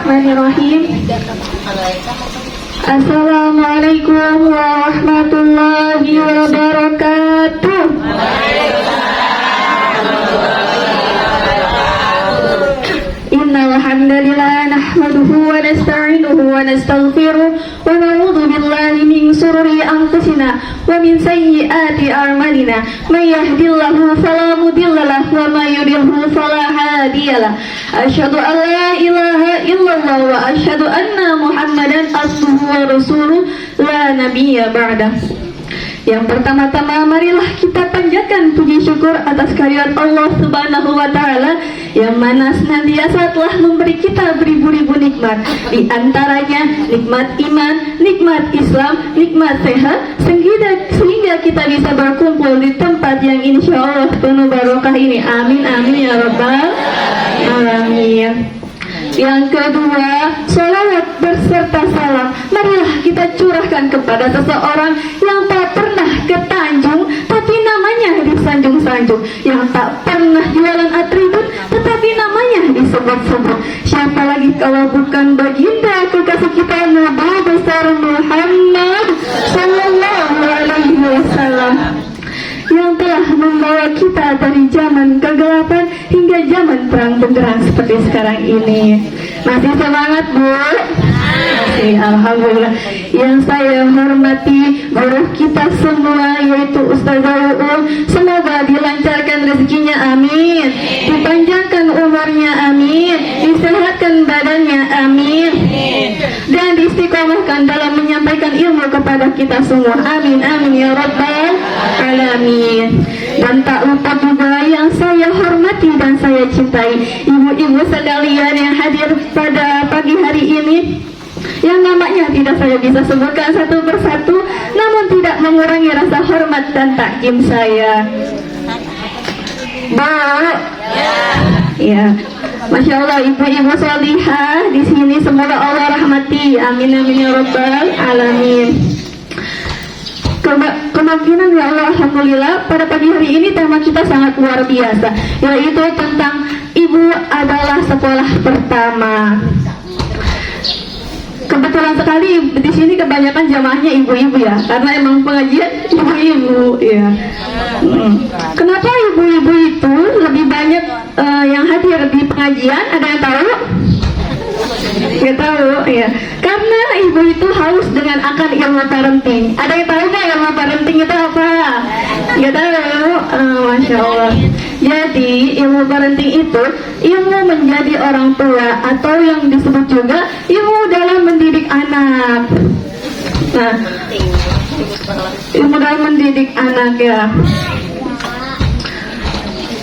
Bismillahirrahmanirrahim. Assalamualaikum warahmatullahi wabarakatuh. Innal hamdalillah nahmaduhu wa nasta'inuhu wa nastaghfiruh wa na'udzu billahi min shururi anfusina wa min sayyiati a'malina. May yahdihillahu fala mudilla lahu wa may yudlilhu fala hadiyalah. Asyhadu an la ilaha illallah wa asyhadu anna Muhammadan abduhu wa rasuluh la nabiyya ba'dah. Yang pertama-tama marilah kita panjatkan puji syukur atas kehadirat Allah Subhanahu wa taala yang mana senantiasa telah memberi kita beribu-ribu nikmat, di antaranya nikmat iman, nikmat Islam, nikmat sehat, sehingga kita bisa berkumpul di tempat yang insya Allah penuh barokah ini. Amin amin ya rabbal alamin. Yang kedua, sholawat berserta salam marilah kita curahkan kepada seseorang yang tak pernah ke Tanjung tapi namanya disanjung-sanjung, yang tak pernah jualan atribut tetapi namanya disebut-sebut. Siapa lagi kalau bukan baginda kekasih kita Nabi besar Muhammad sallallahu alaihi wasallam, yang telah membawa kita dari zaman kegelapan hingga zaman terang benderang seperti sekarang ini. Masih semangat, Bu? Masih, alhamdulillah. Yang saya hormati guru kita semua yaitu Ustazah Uul, semoga dilancarkan rezekinya, amin. Dipanjangkan umurnya, amin. Disehatkan badannya, amin. Dan diistiqomahkan dalam menyampaikan ilmu kepada kita semua, amin amin ya rabbal alamin. Dan tak lupa juga yang saya hormati dan saya cintai ibu-ibu sekalian yang hadir pada pagi hari ini, yang namanya tidak saya bisa sebutkan satu persatu, namun tidak mengurangi rasa hormat dan takjim saya. Ya, Masya Allah, ibu-ibu salihah di sini semoga Allah rahmati, amin amin ya rabbal alamin. Kemungkinan ya Allah, alhamdulillah pada pagi hari ini tema kita sangat luar biasa, yaitu tentang ibu adalah sekolah pertama. Kebetulan sekali di sini kebanyakan jamaahnya ibu-ibu ya, karena emang pengajian ibu-ibu ya. Kenapa ibu-ibu itu lebih banyak yang hadir di pengajian? Ada yang tahu? Nggak tahu ya. Karena ibu itu haus dengan akan ilmu parenting. Ada yang tahu nggak ilmu parenting itu apa? Nggak tahu. Masya Allah. Jadi ilmu parenting itu ilmu menjadi orang tua, atau yang disebut juga ilmu dalam mendidik anak. Nah, ilmu dalam mendidik anak ya.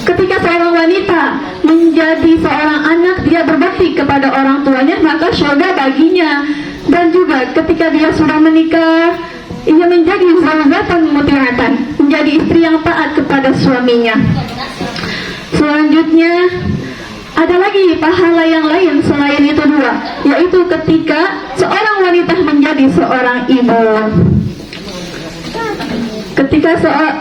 Ketika seorang wanita menjadi seorang anak, dia berbakti kepada orang tuanya, maka surga baginya. Dan juga ketika dia sudah menikah, ia menjadi zaujatan muti'atan, menjadi istri yang taat kepada suaminya. Selanjutnya ada lagi pahala yang lain selain itu dua, yaitu ketika seorang wanita menjadi seorang ibu. Ketika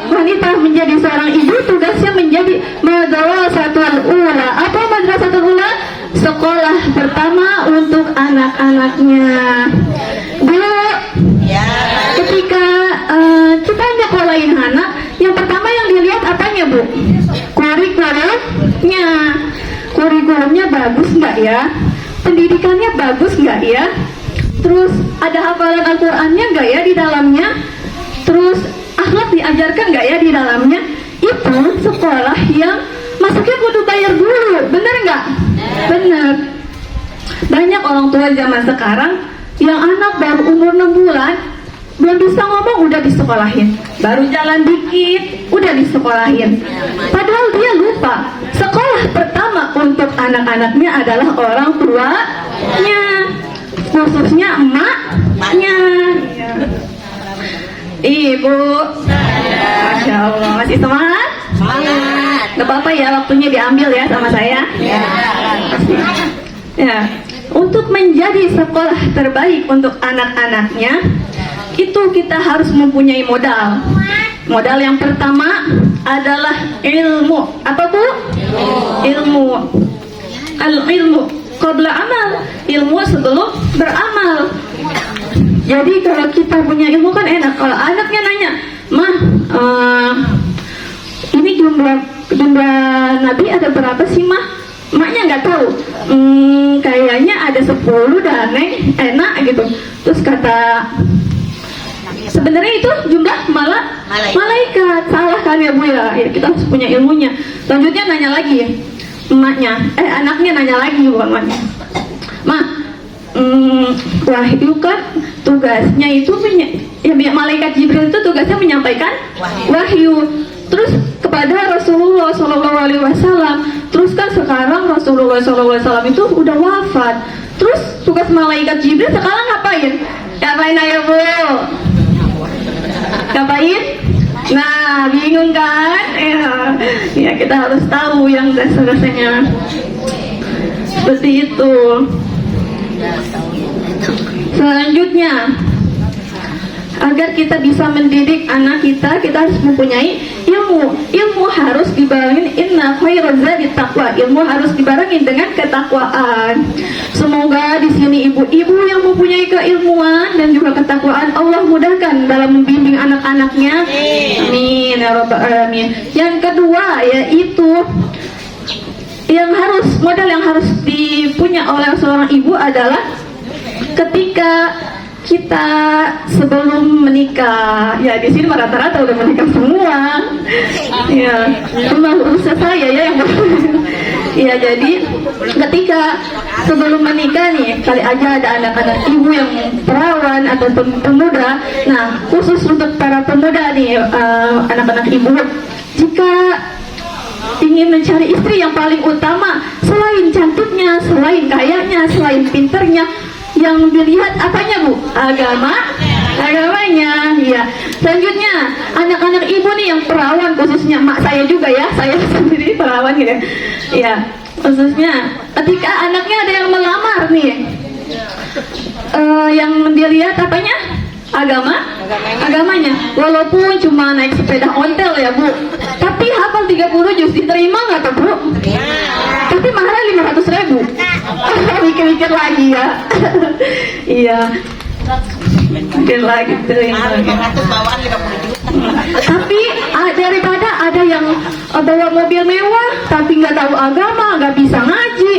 wanita menjadi seorang ibu, tugasnya menjadi madrasatul ula. Apa madrasatul ula? Sekolah pertama untuk anak-anaknya. Dulu ketika kita nyekolahin anak, yang pertama yang dilihat apanya, Bu? Kurikulumnya. Kurikulumnya bagus nggak ya? Pendidikannya bagus nggak ya? Terus ada hafalan Al-Qur'annya nggak ya di dalamnya? Terus akhlak diajarkan nggak ya di dalamnya? Itu sekolah yang masuknya kudu bayar dulu, bener nggak? Bener. Banyak orang tua zaman sekarang yang anak baru umur 6 bulan belum bisa ngomong udah disekolahin, baru jalan dikit udah disekolahin. Padahal dia lupa sekolah pertama untuk anak-anaknya adalah orang tuanya, khususnya emaknya. Ibu, Masya Allah, masih semangat? Semangat. Gak apa-apa ya, waktunya diambil ya sama saya. Ya, untuk menjadi sekolah terbaik untuk anak-anaknya, itu kita harus mempunyai modal. Modal yang pertama adalah ilmu. Apa Bu? Ilmu. Al-ilmu qabla amal. ilmu sebelum beramal. Jadi kalau kita punya ilmu kan enak. Kalau anaknya nanya, "Mah, ini jumlah nabi ada berapa sih, Mah?" Maknya nggak tahu. Kayaknya ada 10 dah, Neng. Enak gitu. Terus kata, sebenarnya itu jumlah malaikat. Salah kan ya Bu ya? Ya kita harus punya ilmunya. Selanjutnya nanya lagi anaknya nanya lagi bukan emaknya. "Mah, wahyu kan tugasnya itu malaikat Jibril itu tugasnya menyampaikan wahyu. Terus kepada Rasulullah SAW. Terus kan sekarang Rasulullah SAW itu udah wafat. Terus tugas malaikat Jibril sekarang ngapain? Ngapain ayo Bu? Ngapain? Nah, bingung kan? Ya kita harus tahu yang dasar-dasarnya. Seperti itu. Selanjutnya, agar kita bisa mendidik anak kita harus mempunyai ilmu. Ilmu harus dibarengin inna khairaz zadi taqwa. Ilmu harus dibarengin dengan ketakwaan. Semoga di sini ibu-ibu yang mempunyai keilmuan dan juga ketakwaan Allah mudahkan dalam membimbing anak-anaknya. Amin ya rabbal alamin. Yang kedua yaitu modal yang harus dipunya oleh seorang ibu adalah ketika kita sebelum menikah. Ya di sini rata-rata udah menikah semua. Ya, cuma usaha saya ya yang ya jadi ketika sebelum menikah nih, kali aja ada anak-anak ibu yang perawan atau pemuda. Nah, khusus untuk para pemuda nih, anak-anak ibu, jika ingin mencari istri yang paling utama, selain cantiknya, selain kayanya, selain pinternya, yang dilihat apanya Bu? Agamanya. Ya. Selanjutnya, anak-anak ibu nih yang perawan, khususnya mak saya juga ya, saya sendiri perawan gitu ya. Khususnya ketika anaknya ada yang melamar nih, yang dilihat apanya? Agamanya. Walaupun cuma naik sepeda ontel ya Bu, tapi hafal 30 juz, diterima nggak tuh Bu? Tapi mahalnya 500.000. Mikir-mikir lagi ya. Iya. Mikir lagi terima. Tapi daripada ada yang bawa mobil mewah tapi nggak tahu agama, nggak bisa ngaji.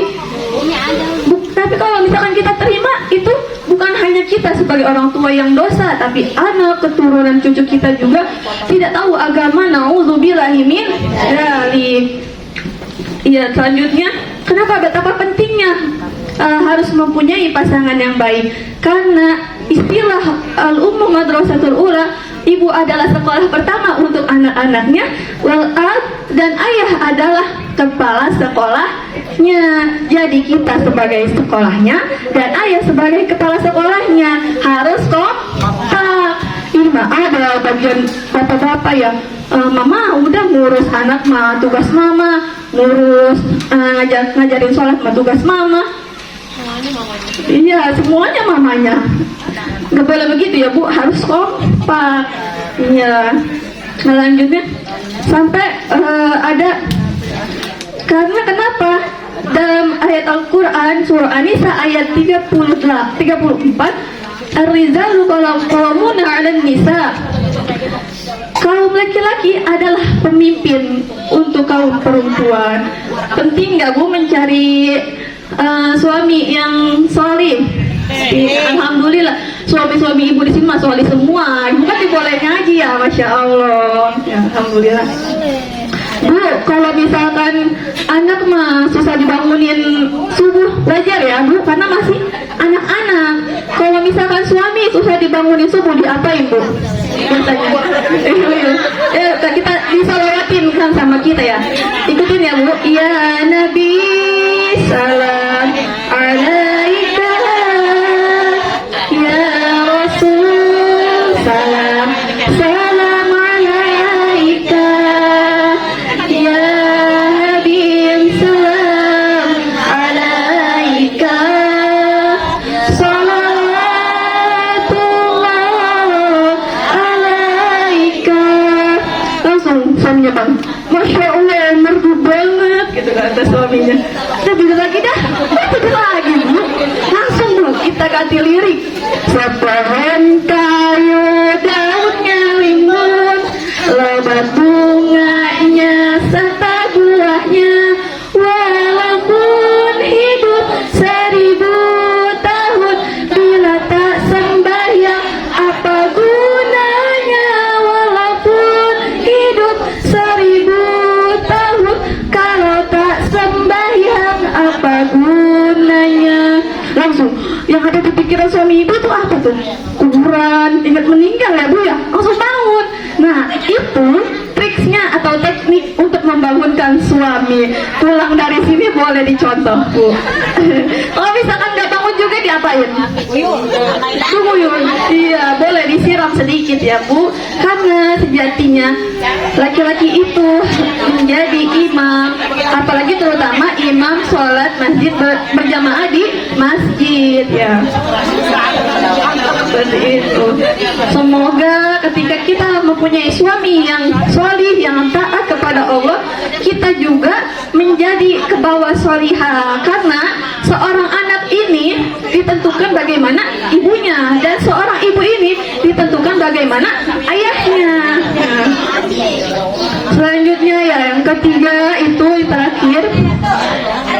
Tapi kalau misalkan kita terima, itu bukan hanya kita sebagai orang tua yang dosa, tapi anak, keturunan, cucu kita juga tidak tahu agama. Nauzubillahi min dzalik. Iya, selanjutnya, kenapa betapa pentingnya harus mempunyai pasangan yang baik? Karena istilah al-ummu madrasatul ula, ibu adalah sekolah pertama untuk anak-anaknya, dan ayah adalah kepala sekolahnya. Jadi kita sebagai sekolahnya dan ayah sebagai kepala sekolahnya harus kompak. Ini mah ada bagian bapak-bapak ya, mama udah ngurus anak mah tugas mama, ngurus ngajarin sholat mah tugas mama. Iya, semuanya mamanya. Gak boleh begitu ya Bu, harus kompak. Iya. Selanjutnya sampai ada, karena kenapa? Dalam ayat Al-Quran surah An-Nisa ayat 34, Ar-rijalu qawwamuna 'alan nisa. Kaum laki-laki adalah pemimpin untuk kaum perempuan. Penting nggak Bu mencari suami yang solih? Alhamdulillah, suami-suami ibu di sini mah solih semua. Ibu kan diboleh ngaji ya, masya Allah. Ya, alhamdulillah. Bu, kalau misalkan anak mah susah dibangunin subuh, wajar ya Bu, karena masih anak-anak. Kalau misalkan suami susah dibangunin subuh, diapain Bu? Biasanya. Kita disalawatin kan sama kita ya. Ikutin ya Bu. Ya Nabi salam alaika, ya Rasul salam salam alaika, ya Habib salam alaika, salatullah alaika. Langsung suaminya Bang, masya Allah merdu banget gitu kata suaminya. Udah bilang lagi dah, ganti lirik. Sepohon kayu daunnya limbun, lebat bunganya serta buahnya, walaupun hidup 1000 tahun, bila tak sembahyang apa gunanya? Walaupun hidup 1000 tahun, kalau tak sembahyang apa gunanya? Langsung yang ada di pikiran suami ibu tuh apa tuh? Kuburan, ingat meninggal ya Bu ya? Langsung bangun. Nah itu triksnya atau teknik untuk membangunkan suami. Pulang dari sini boleh dicontoh Bu. Kalau misalkan nggak bangun juga diapain? Tuyul. Iya, boleh disiram sedikit ya Bu. Karena sejatinya laki-laki itu menjadi imam, apalagi terutama imam sholat masjid berjamaah di masjid ya. Seperti itu. Semoga ketika kita mempunyai suami yang solih, yang taat kepada Allah, kita juga menjadi ke bawah solihah. Karena seorang anak ini ditentukan bagaimana ibunya, dan seorang ibu ini ditentukan bagaimana ayahnya. Nah, selanjutnya ya, yang ketiga itu yang terakhir,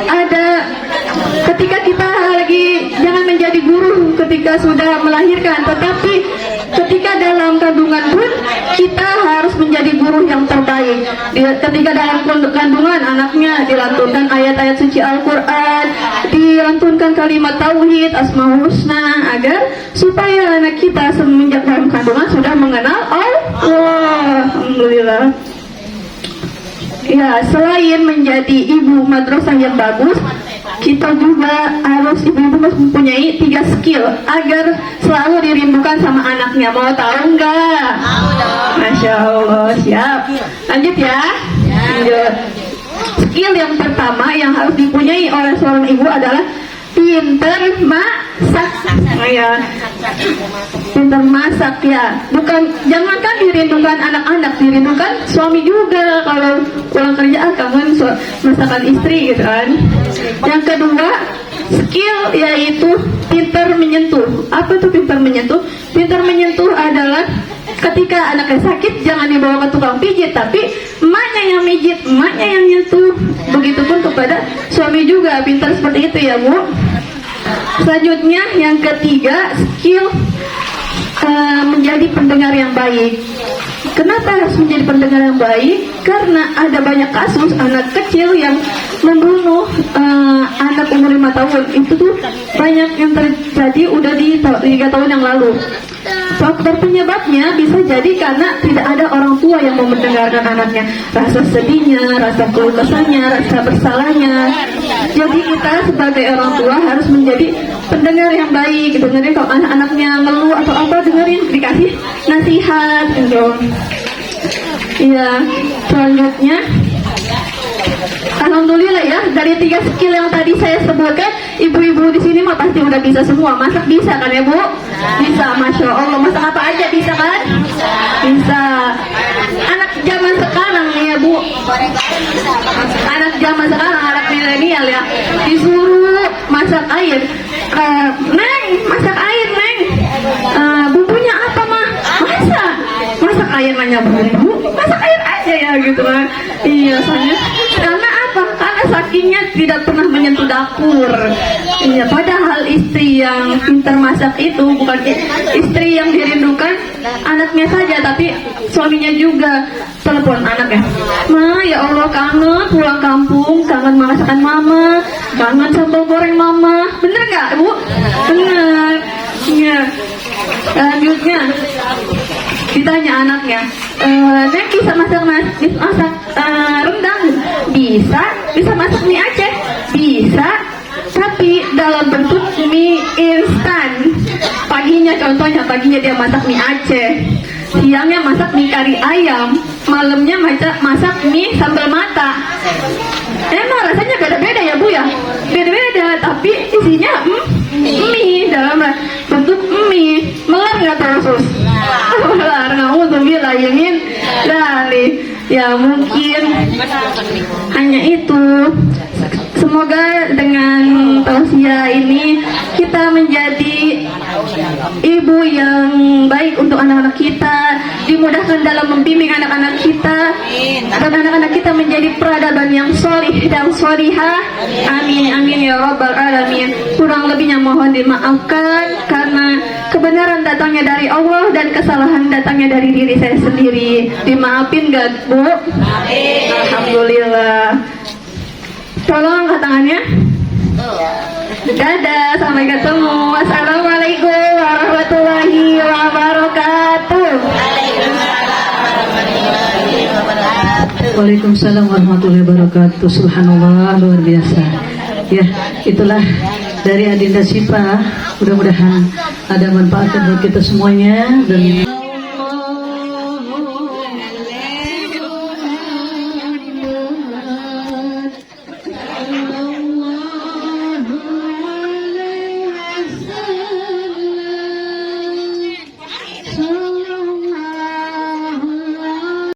ada ketika kita lagi, jangan menjadi guru ketika sudah melahirkan, tetapi ketika dalam kandungan pun kita harus menjadi guru yang terbaik. Ketika dalam kandungan anaknya dilantunkan ayat-ayat suci Al-Quran, dilantunkan kalimat tauhid, asmaul husna, agar supaya anak kita semenjak dalam kandungan sudah mengenal Allah. Alhamdulillah. Ya, selain menjadi ibu madrasah yang bagus, kita juga harus, ibu-ibu harus mempunyai 3 skill agar selalu dirindukan sama anaknya. Mau tahu nggak? Masya Allah, siap. Lanjut ya. Lanjut. Skill yang pertama yang harus dipunyai oleh seorang ibu adalah pinter masak. Ya, pinter masak ya. Bukan, jangankan dirindukan anak-anak, dirindukan suami juga. Kalau pulang kerja, kamu masakan istri gitu kan. Yang kedua, skill yaitu pinter menyentuh. Apa itu pinter menyentuh? Pinter menyentuh adalah ketika anaknya sakit, jangan dibawa ke tukang pijit, tapi emaknya yang mijit, emaknya yang nyentuh. Begitupun kepada suami juga, pintar seperti itu ya Bu. Selanjutnya yang ketiga, skill menjadi pendengar yang baik. Kenapa harus menjadi pendengar yang baik? Karena ada banyak kasus anak kecil yang membunuh anak umur 5 tahun. Itu tuh banyak yang terjadi udah di 3 tahun yang lalu. Faktor penyebabnya bisa jadi karena tidak ada orang tua yang mau mendengarkan anaknya, rasa sedihnya, rasa keluh kesahnya, rasa bersalahnya. Jadi kita sebagai orang tua harus menjadi pendengar yang baik. Dengerin kalau anak-anaknya ngeluh atau apa, dengerin, dikasih nasihat gitu. Iya, selanjutnya alhamdulillah ya, dari 3 skill yang tadi saya sebutkan, ibu-ibu di sini mah pasti udah bisa semua. Masak bisa kan ya Bu? Bisa, Masya Allah. Masak apa aja bisa kan? Bisa. Anak zaman sekarang nih ya Bu, anak zaman sekarang, anak milenial ya, disuruh masak air. Neng, masak air Neng, bumbunya apa mah? Masak air, nanya bumbu, masak air aja ya gitu kan. Iya, soalnya karena apa? Karena sakingnya tidak pernah menyentuh dapur. Iya, padahal istri yang pintar masak itu bukan istri yang dirindukan anaknya saja, tapi suaminya juga. Telepon anaknya, Ma, ya Allah kangen pulang kampung, kangen masakan mama, kangen sambal goreng mama. Bener nggak Bu? Bener. Iya. Selanjutnya ditanya anaknya, Neng bisa masak rendang? Bisa masak mie Aceh? Bisa, tapi dalam bentuk mie instan. Paginya, contohnya paginya dia masak mie Aceh, siangnya masak mie kari ayam, malamnya masak mie sambal mata. Emang rasanya beda-beda ya Bu ya? Beda-beda, tapi isinya mie, dalam bentuk mie. Melar nggak terus? Melar, na'udzubillah yamin dari. Ya mungkin hanya itu. Semoga dengan tausiah ini kita menjadi ibu yang baik untuk anak-anak kita, dimudahkan dalam membimbing anak-anak kita, dan anak-anak kita menjadi peradaban yang solih dan solihah. Amin, amin ya rabbal alamin. Kurang lebihnya mohon dimaafkan karena kebenaran datangnya dari Allah dan kesalahan datangnya dari diri saya sendiri. Dimaafin gak Bu? Amin. Alhamdulillah. Tolong angkat tangannya. Dadah, sampai ketemu. Wassalamualaikum warahmatullahi wabarakatuh. Waalaikumsalam warahmatullahi wabarakatuh. Subhanallah, luar biasa. Ya, itulah dari Adinda Syifa. Mudah-mudahan ada manfaat buat kita semuanya dan